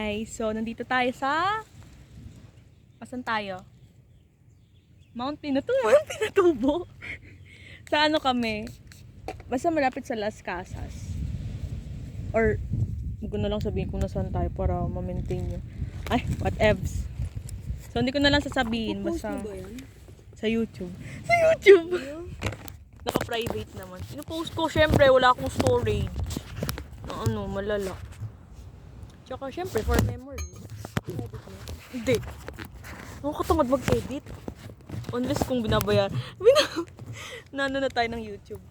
guys, so nandito tayo sa... Asan tayo? Mount Pinatubo. Sa ano kami? Basta malapit sa Las Casas. Or, hindi ko na lang sabihin kung nasaan tayo para ma-maintain nyo. Ay, whatevs. So, hindi ko na lang sasabihin. Basta sa YouTube. Sa YouTube! Naka-private naman. Pinupost ko, syempre, wala akong storage. Na ano, malala. Tsaka, syempre, for memory. Hindi. Ako katungad mag-edit. Unless kung binabayar. Nano na tayo ng YouTube.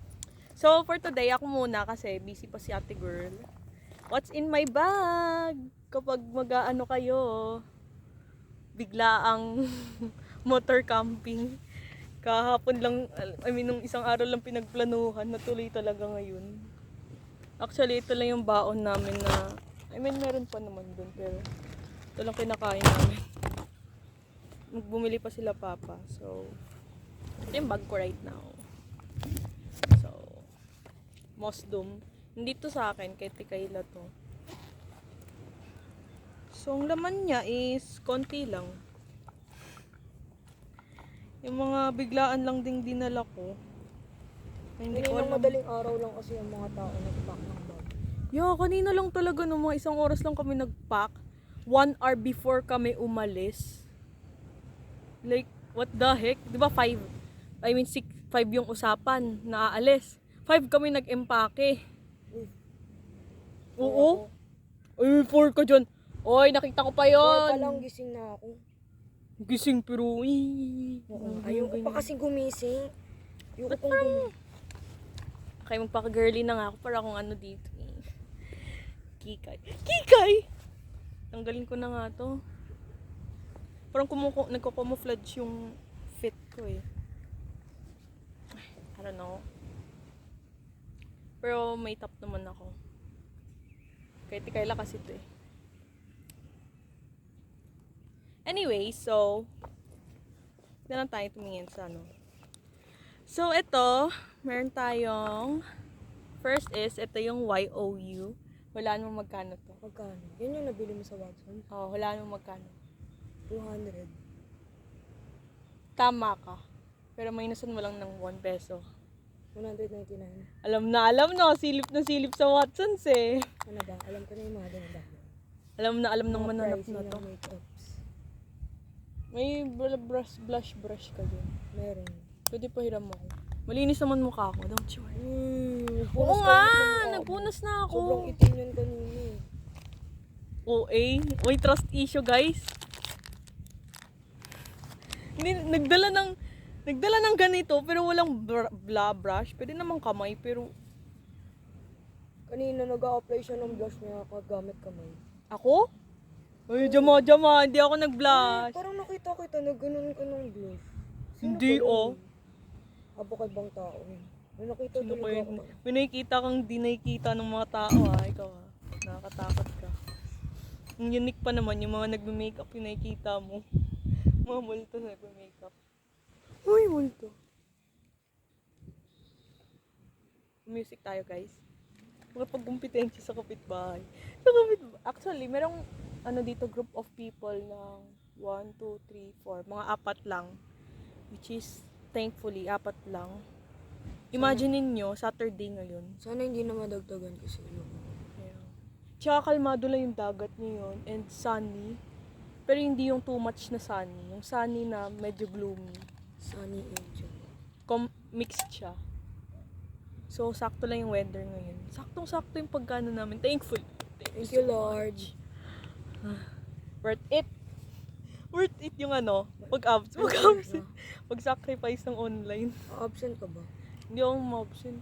So, for today, ako muna kasi busy pa si ate girl. What's in my bag? Kapag mag-ano kayo, bigla ang motor camping. Kahapon lang, nung isang araw lang pinagplanuhan, natuloy talaga ngayon. Actually, ito lang yung baon namin na, meron pa naman dun, pero ito lang kinakain namin. Bumili pa sila papa, so, ito yung bag ko right now. So, Mosdom. Hindi to sa akin, kay Tikayla to. So, ang laman niya is konti lang. Yung mga biglaan lang ding dinala ko. Hindi ko alam. Madaling araw lang kasi yung mga tao nag-pack ng bag. Kanina lang talaga no, mga isang oras lang kami nag-pack. 1 hour before kami umalis. Like, what the heck? Di ba 5 yung usapan na aalis. 5 kami nag-empake. Oo. Ay, 4 ka dyan. Oy, nakita ko pa yon. Pa lang gising na ako. Gising pero, Ayoko pa kasi gumising. Ayoko pang gumising. Kaya magpaka-girly na nga ako para kung ano dito. Kikay! Kikay! Tanggalin ko na nga to. Parang nagko-camouflage yung fit ko eh. I don't know. Pero may top naman ako. Kaya Tikayla kasi ito eh. Anyway, so na lang tayo tumingin sa ano. So, ito, meron tayong first is, ito yung YOU. Wala namang magkano to. Magkano? Yan yung nabili mo sa Watson? Oo, wala namang magkano. 200. Tama ka. Pero minusan mo lang ng 1 peso. 199. Alam na. Silip na silip sa Watsons eh. Ano ba? Alam ko na yung mga dinadahan. Alam ng mananap na to. Makeups. May blush ka dyan. Meron. Pwede pa hiram ako. Malinis naman mukha ko. Don't you worry. Oo Nagpunas nga! ka ulit ng mukha mo. Nagpunas na ako. Sobrang itim yun kanina eh. OA. May trust issue, guys. Hindi, nagdala ng ganito, pero walang brush. Pwede naman kamay, pero... Kanina nag-a-apply siya ng blush niya kagamit kamay. Ako? Ay, jama. Hindi ako nag-blush. Parang nakita kita na ganun ka ng blush. Hindi, oh. Abo kay bang tao. May nakita Sino talaga pa yun? ako. May nakikita kang di nakikita ng mga tao, ha? Ikaw, ha? Nakakatakot ka. Ang unique pa naman, yung mga nagme-makeup yung nakikita mo. Mga multo na nagme-makeup. Uy, multo. Music tayo, guys. Mga pagkumpitensya sa kapitbahay. Actually, merong dito group of people ng 1, 2, 3, 4. Mga 4 lang. Which is, thankfully, 4 lang. Imagine ninyo, Saturday ngayon. Sana hindi na madagdagan kasi yun. Yeah. Tsaka kalmado lang yung dagat ngayon and sunny. Pero hindi yung too much na sunny. Yung sunny na medyo gloomy. Sunny angel. Mixed siya. So, sakto lang yung weather ngayon. Saktong-sakto yung pagkano namin. Thankful. Thank you, Lord. Worth it. Worth it yung pag-sacrifice ng online. Absent ka ba? Hindi ako ma-absent.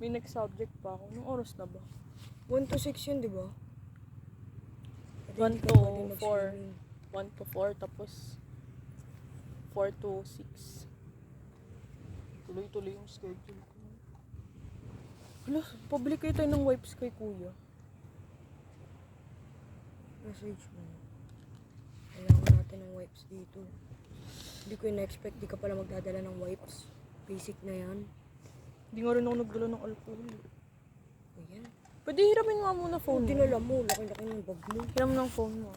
May next subject pa ako. Anong oras na ba? 1 to 6 yun, di ba? 1 to 4. 1 to 4, tapos 4 to 6. Tuloy-tuloy yung schedule ko. Hala, public kayo tayo ng wipes kay kuya. Message mo. Kailangan natin ng wipes dito. Hindi ko na-expect, di ka pala magdadala ng wipes. Basic na yan. Hindi nga rin ako nagdala ng alcohol. Ayan. Pwede hiramin nga muna phone Hindi mo. na mo, laki-laki ng bag mo. Hiram ng phone mo.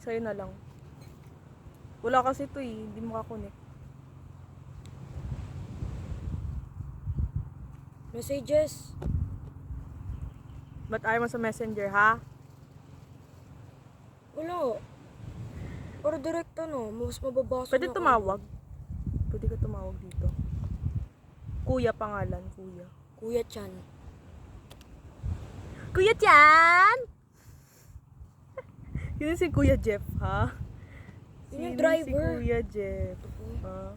Sa'yo na lang. Wala kasi ito eh. Hindi makakonect. Messages. Ba't ayaw mo sa messenger, ha? Wala. Or direct mas mababasa Pwede niya tumawag. Pwede ka tumawag dito. Kuya pangalan, kuya. Kuya Chan. Kuya Chan! Yun si Kuya Jeff, ha? Yun yung Sino driver. Si Kuya Jeff. Ha?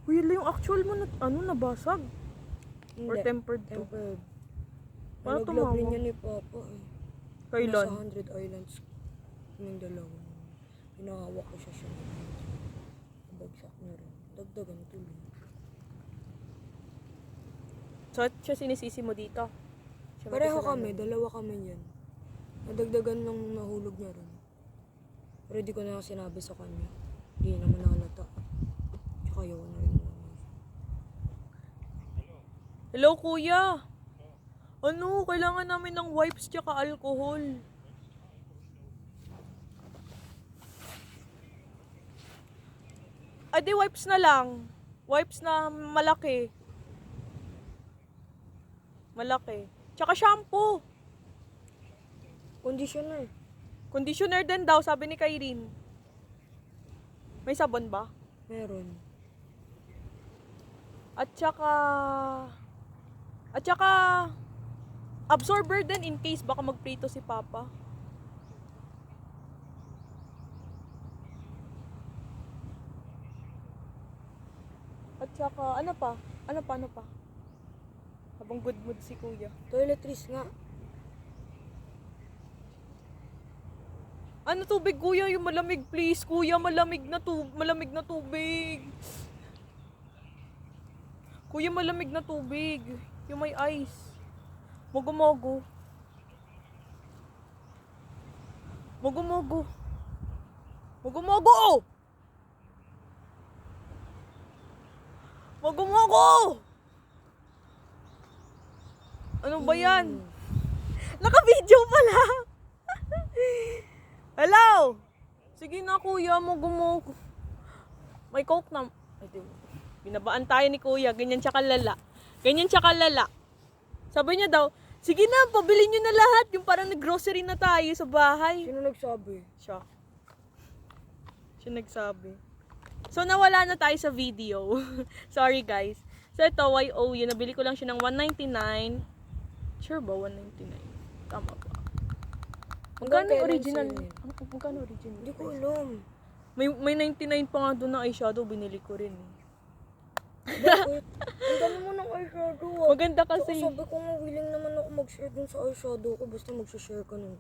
Kuya lang yung actual mo na, nabasag. Or Hindi. tempered to. Tempered. Paano Nalaglag tumawag? rin yan ni Papa eh. Kailan? Nasa 100 Islands. Yung dalawa. Pinahawak ko siya. Bagsak na rin. Dagdagan tuloy. So, siya sinisisi mo dito? Siya may Pareho kasalanan. kami, dalawa kami yan. Nadagdagan ng nahulog niya rin. Pero di ko na sinabi sa kanya. Hindi naman nakalata. Tsaka ayaw ko na rin naman. Hello, kuya. Ano, kailangan namin ng wipes tsaka alcohol. Di wipes na lang. Wipes na malaki. Malaki. Tsaka shampoo. Conditioner. Conditioner din daw, sabi ni Kairin. May sabon ba? Meron. At tsaka absorber din in case baka magprito si Papa. At tsaka ano pa? Ano pa? Habang good mood si Kuya. Toiletries nga. Ano tubig, Kuya? Yung malamig, please. Kuya, malamig na tubig. Kuya, malamig na tubig. Yung may ice. Mogo-mogo. Mogo-mogo. Mogo-mogo! Mogo-mogo! Ano ba yan? Naka-video pala! Hello! Sige na, kuya, mogo-mogo. May coke na. Ay, di. Binabaan tayo ni kuya. Ganyan siya kalala. Sabi niya daw, sige na, pabili nyo na lahat. Yung parang nag-grocery na tayo sa bahay. Sino nagsabi? Siya nagsabi. So, nawala na tayo sa video. Sorry, guys. So, ito, YOU. Nabili ko lang siya ng $199. Sure ba, $199? Tama ba? Magkano kailan original? sale yun? Magkano original? Hindi ko alam. May 99 pa nga doon na eyeshadow. Binili ko rin eh. Bakit? Ang dami mo ng eyeshadow ah. Maganda Saka kasi. sabi ko nga, willing naman ako mag-share dun sa eyeshadow ko. Basta mag-share ka nun.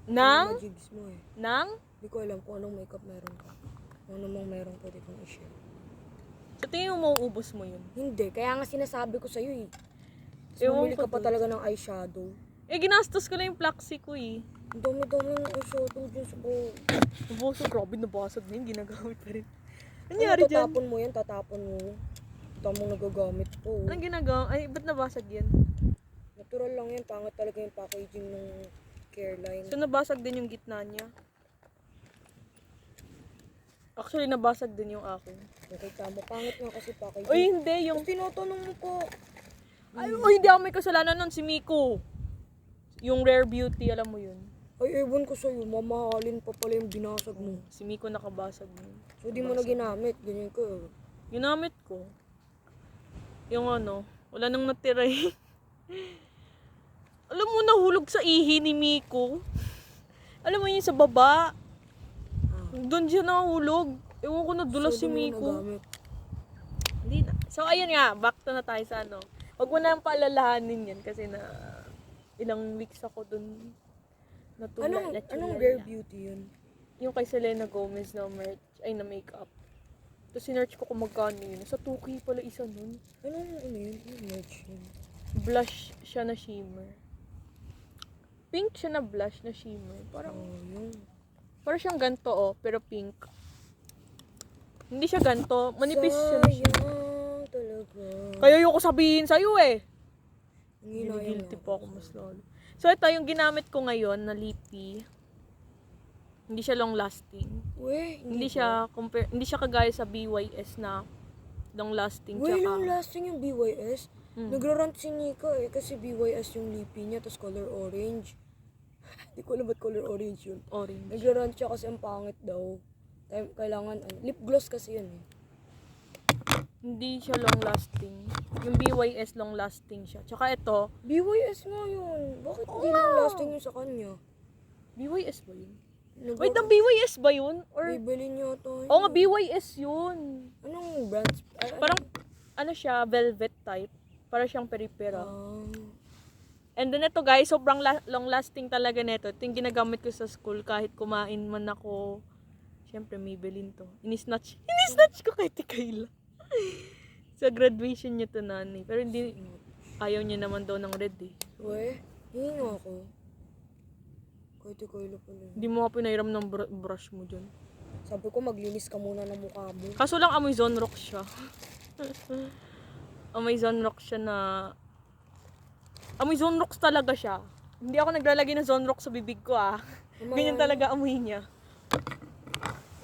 Nang? Majigs mo eh. Nang? Hindi ko alam kung anong makeup meron ka. Kung ano mang meron pwede kong i-share. Sa tingin mo, mauubos mo yun? Hindi, kaya nga sinasabi ko sa'yo eh. Ewan Bumili ko ka pa dun. talaga ng eyeshadow. Eh, ginastos ko lang yung Plaxi ko eh. Ang dami-dami ng eyeshadow dyan sa buhok. Naboso, grabe, nabasag na yun. Ginagamit pa rin. Ano, Nangyari dyan? tatapon mo yan, tatapon mo. Tamong nagagamit po. Anong ginagawa? Ay, ba't nabasag yan? Natural lang yan, pangit talaga yung packaging ng Careline. So, nabasag din yung gitna niya. Actually, nabasag din yung akin. Nakita mo, pangit nga kasi packaging. Uy, hindi. Yung... Yung tinatanong mo po. Ay, uy, hindi ako may kasalanan nun. Si Miko. Yung Rare Beauty, alam mo yun. Ay, ewan ko sa'yo, mamahalin pa pala yung binasag mo. Si Miko nakabasag nun. So, di mo na ginamit, ganyan ka. Ginamit ko. Yung ano, wala nang natira eh. Alam mo, nahulog sa ihi ni Miko. Alam mo yun sa baba. Doon siya nahulog. Ewan ko, nadulas si So, di mo na Miko. nagamit. Hindi na. So, ayun nga, back to na tayo sa ano. Huwag mo na paalalahanin yan kasi na ilang weeks ako dun natulala. Anong Rare Beauty yun? Yung kay Selena Gomez na merch, ay na makeup. Tapos sinearch ko kung magkano yun. Sa 2K pala isa nun. Anong yun? Anong merch yun? Blush siya na shimmer. Pink siya na blush na shimmer. Parang, Yun. parang siyang ganto oh, pero pink. Hindi siya ganto, manipis siya na shimmer. Sayang talaga. Kaya ayoko sabihin sa'yo eh. Ang hinayang Guilty ako po ako sa'yo. mas lalo. So, ito yung ginamit ko ngayon na lippy. Hindi siya long lasting. Weh, Hindi siya kagaya sa BYS na long lasting. Weh, Tsaka, long lasting yung BYS. Mm. Nagrarant si Nika eh, kasi BYS yung lippy niya, tapos color orange. Hindi ko alam ba't color orange yun. orange. Nagrarant siya kasi ang pangit daw. Kailangan, lip gloss kasi yun eh. Hindi siya long lasting. Yung BYS long lasting siya. Tsaka ito, BYS nga yun. Bakit hindi long lasting yun sa kanya? BYS ba yun? Nag- Wait, ang BYS ba yun? Or, Bibilin niya ito. oo nga, BYS yun. Anong brands? Parang, ano siya, velvet type. Para siyang peripera. And then ito guys, sobrang long lasting talaga nito. Ito yung ginagamit ko sa school kahit kumain man ako. Siyempre, Maybelline to. Inisnatch ko kay Tikayla. Sa graduation niya to nani. Pero hindi, ayaw niya naman daw ng red eh. Weh, hingi nga ako. Kahit ikaw ilo pala. Hindi mo nga pinairam ng brush mo dyan. Sabi ko maglinis ka muna ng mukha mo. Kaso lang amoy Zonrox siya. Amoy Zonrox siya na... Amoy Zonrox talaga siya. Hindi ako naglalagay ng Zonrox sa bibig ko ah. Ganyan talaga amoy niya.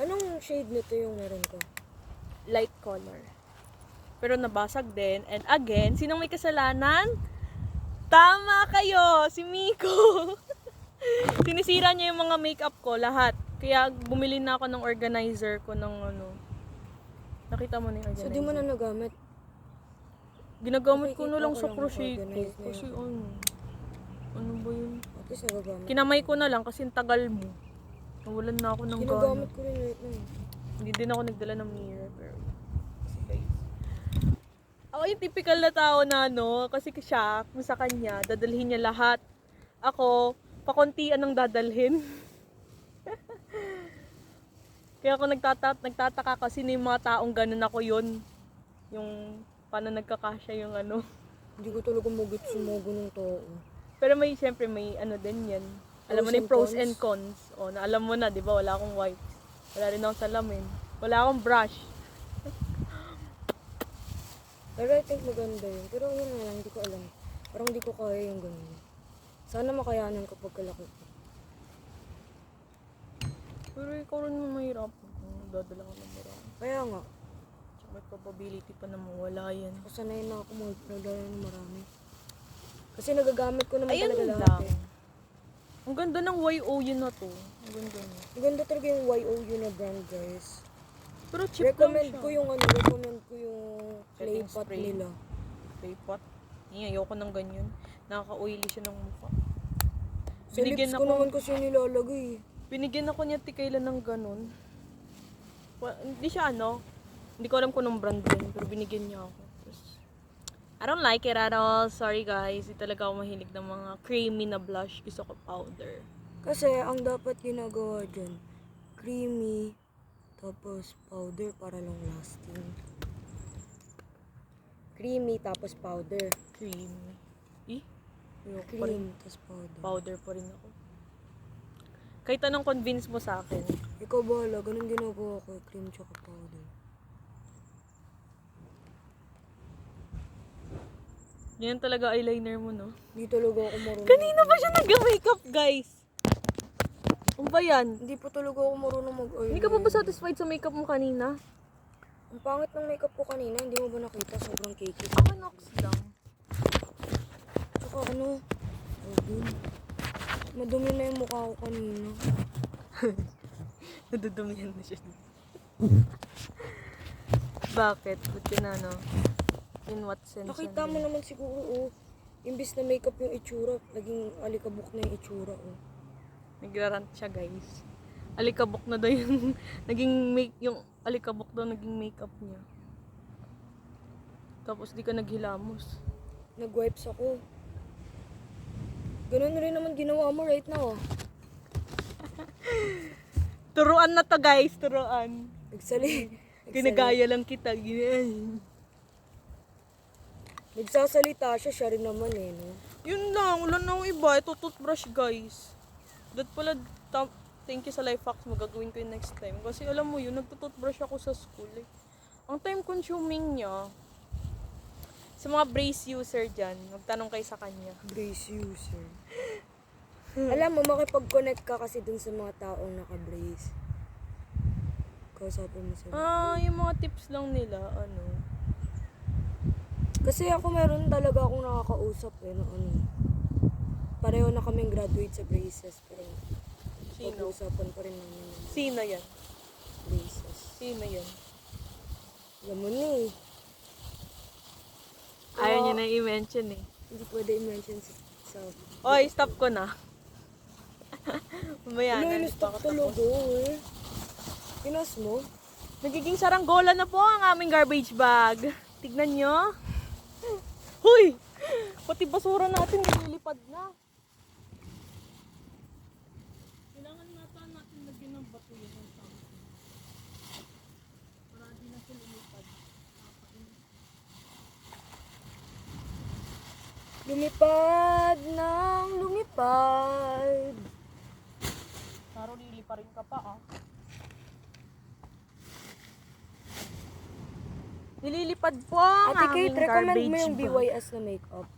Anong shade nito yung meron ko? Light color. Pero nabasag din. And again, sinong may kasalanan? Tama kayo! Si Miko! Sinisira niya yung mga makeup ko, lahat. Kaya bumili na ako ng organizer ko ng ano. Nakita mo na yung organizer. So di mo na nagamit? Ginagamit ko na Nakikita lang ko sa lang crochet ko. organize na Kasi yun. ano ba yun? At least nagagamit. Kinamay ko na lang kasi ang tagal mo. Nawalan na ako ng gana. Ginagamit ko rin right now. Hindi din ako nagdala ng mirror. Pero, kasi guys. Ako yung typical na tao na ano, kasi siya, kung sa kanya, dadalhin niya lahat. Ako, pakontian ang dadalhin. Kaya ako nagtataka kasi yung mga taong ganun ako yun. Yung, paano nagkakasya yung ano. Hindi ko talaga magit sumogo ng tao. Pero may, syempre, may ano din yan. Alam mo na yung pros and cons. O, na alam mo na, di ba? Wala akong wipes. Wala rin akong salamin. Wala akong brush. Pero I think maganda yun. Pero yun nga lang, hindi ko alam. Parang hindi ko kaya yung ganun. Sana makayanan kapag kalaki ko. Pero ikaw rin mahirap. Dadala ko ng marami. Kaya nga, Tsaka may probability pa na mawala yan. kasanayin na ako magdala ng marami. Kasi nagagamit ko naman Ayun talaga lang. lahat eh. Ang ganda ng YOU na to. Ang ganda niya. Maganda talaga yung YOU na brand, guys. Pero cheap lang Recommend siya. ko yung clay Setting pot spray. nila. Clay pot. Ayoko ng ganyan. Nakaka-oily siya ng mukha. Sa lips ko naman kasi nilalagay. Binigyan ako niya tikayla ng ganun. Hindi siya ano. Hindi ko alam kung anong brand din. Pero binigyan niya ako. I don't like it at all. Sorry guys. Hindi talaga ako mahilig ng mga creamy na blush. Gusto ko powder. Kasi ang dapat ginagawa dyan, creamy, tapos powder para long lasting. Creamy, tapos powder. Creamy. Ayoko pa rin. Cream, tapos powder. Powder pa rin ako. Kahit anong convince mo sa akin. Ikaw bahala, ganun ginagawa ko, cream tsaka powder. Yan talaga eyeliner mo, no? Hindi talaga ako marunong. Kanina pa siya nag-makeup, guys. Ano ba yan? Hindi pa talaga ako marunong mag-eyeliner. Hindi ka pa ba satisfied sa makeup mo kanina? Ang pangit ng makeup ko kanina, hindi mo ba nakita? Sobrang cakey. Ako nox lang. Tsaka ano, madumi na yung mukha ko kanina. Nadudumihan na siya. Bakit? Ba't yun ano? In what sense? Nakita mo naman siguro, oh. Imbis na makeup yung itsura, naging alikabok na yung itsura, oh. Nagrarant siya, guys. Alikabok na daw yung yung alikabok daw naging makeup niya. Tapos di ka naghilamos. Nag-wipes ako. Ganun rin naman ginawa mo right now, ah. Turuan na to, guys. Turuan. Ginagaya lang kita. Nagsasalita siya rin naman eh, no? Yun lang. Wala na akong iba. Ito toothbrush, guys. That pala, thank you sa life hacks mo. Gagawin ko yung next time. Kasi alam mo yun, nagtutoothbrush ako sa school. Eh. Ang time consuming niya, sa mga brace user dyan, magtanong kayo sa kanya. Brace user. Alam mo, makipag-connect ka kasi dun sa mga taong naka-brace. Kausapin mo sila. Yung mga tips lang nila, ano. Kasi ako meron talaga akong nakakausap na pareho na kaming graduate sa braces, pero Sino? pag-uusapan pa rin namin yung Sino yan? braces. Sino yan? Alam mo na eh. Ayaw niya na i-mention eh. Hindi pwede i-mention sa Oy, stop ko na. Mamaya Ano na. yung stop talaga eh. Pinas mo? Nagiging saranggola na po ang aming garbage bag. Tignan nyo. Huy! Pati basura natin nililipad na. Kailangan natin lagyan ng bato yun ng something. Para di na siya lumipad. Lumipad ng lumipad. Saro, lilipa rin ka pa ah. Nililipad po ang Ate aming Kate, recommend garbage mo yung bag. BYS na makeup.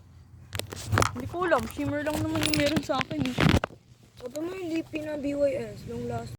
Hindi ko alam. Shimmer lang naman yung meron sa akin eh. Sabi mo yung lipi na BYS, yung last